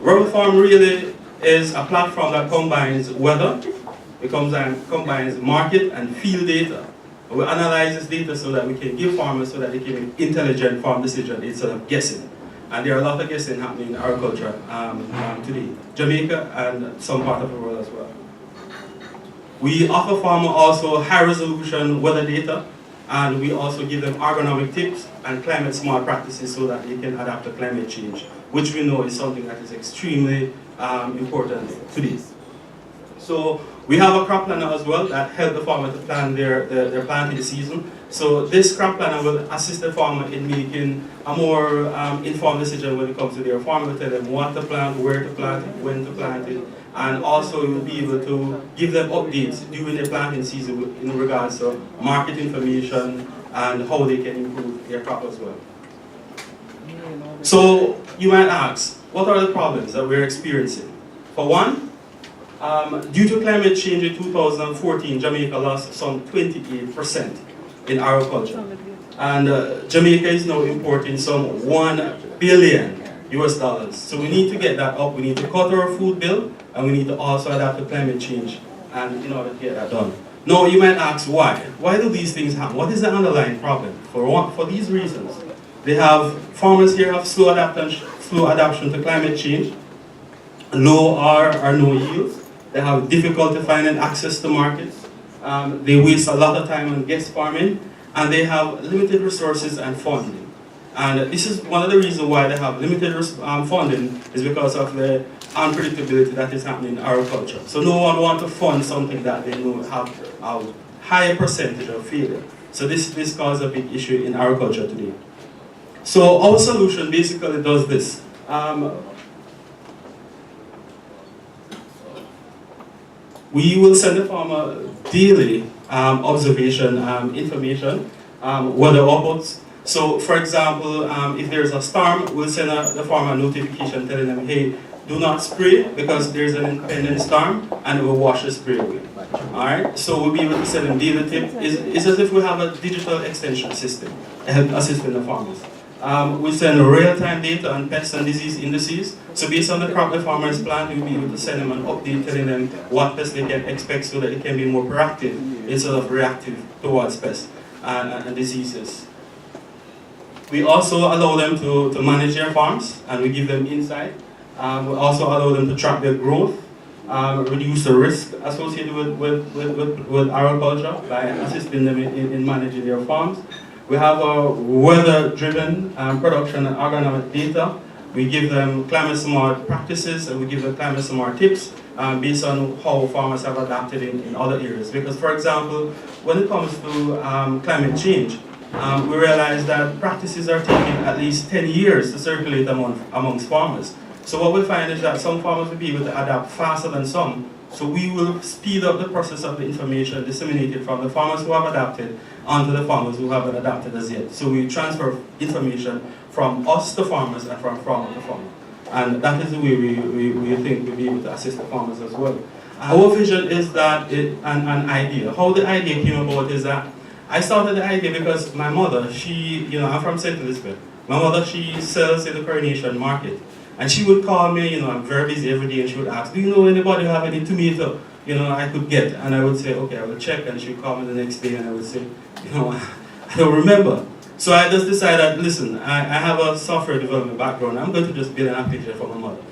Rubber Farm really is a platform that combines weather, it combines market and field data. We analyze this data so that we can give farmers so that they can make intelligent farm decisions instead of guessing. And there are a lot of guessing happening in agriculture today, Jamaica and some part of the world as well. We offer farmers also high resolution weather data, and we also give them agronomic tips and climate smart practices so that they can adapt to climate change, which we know is something that is extremely important today. So we have a crop planner as well that helps the farmer to plan their planting season. So this crop planner will assist the farmer in making a more informed decision when it comes to their farm. Will tell them what to plant, where to plant it, when to plant it, and also will be able to give them updates during the planting season in regards to market information and how they can improve their crop as well. So you might ask, what are the problems that we're experiencing? For one, due to climate change in 2014, Jamaica lost some 28% in agriculture. And Jamaica is now importing some $1 billion US dollars. So we need to get that up. We need to cut our food bill, and we need to also adapt to climate change and in order to get that done. Now you might ask why? Why do these things happen? What is the underlying problem? For these reasons. Farmers here have slow adaptation to climate change, low or no yields. They have difficulty finding access to markets. They waste a lot of time on guest farming, and they have limited resources and funding. And this is one of the reasons why they have limited funding is because of the unpredictability that is happening in agriculture. So no one wants to fund something that they know have a higher percentage of failure. So this causes a big issue in agriculture today. So our solution basically does this. We will send the farmer daily observation information, weather outputs. So, for example, if there's a storm, we'll send the farmer a notification telling them, hey, do not spray because there's an impending storm, and it will wash the spray away. All right? So we'll be able to send them daily tips. It's as if we have a digital extension system assisting the farmers. We send real-time data on pests and disease indices. So based on the crop the farmer is planting, we'll be able to send them an update telling them what pests they can expect so that they can be more proactive instead of reactive towards pests and diseases. We also allow them to manage their farms, and we give them insight. We also allow them to track their growth, reduce the risk associated with agriculture by assisting them in managing their farms. We have a weather-driven production and agronomic data. We give them climate smart practices, and we give them climate smart tips based on how farmers have adapted in other areas. Because, for example, when it comes to climate change, we realize that practices are taking at least 10 years to circulate amongst farmers. So what we find is that some farmers will be able to adapt faster than some. So we will speed up the process of the information disseminated from the farmers who have adapted onto the farmers who haven't adapted as yet. So we transfer information from us to farmers and from farmer to farmer. And that is the way we think we'll be able to assist the farmers as well. Our vision is that an idea. How the idea came about is that I started the idea because my mother, I'm from St. Elizabeth. My mother, she sells in the Coronation Market. And she would call me, I'm very busy every day, and she would ask, do you know anybody who have any tomato, I could get? And I would say, okay, I will check. And she would call me the next day, and I would say, I don't remember. So I just decided, listen, I have a software development background. I'm going to just build an application for my mother.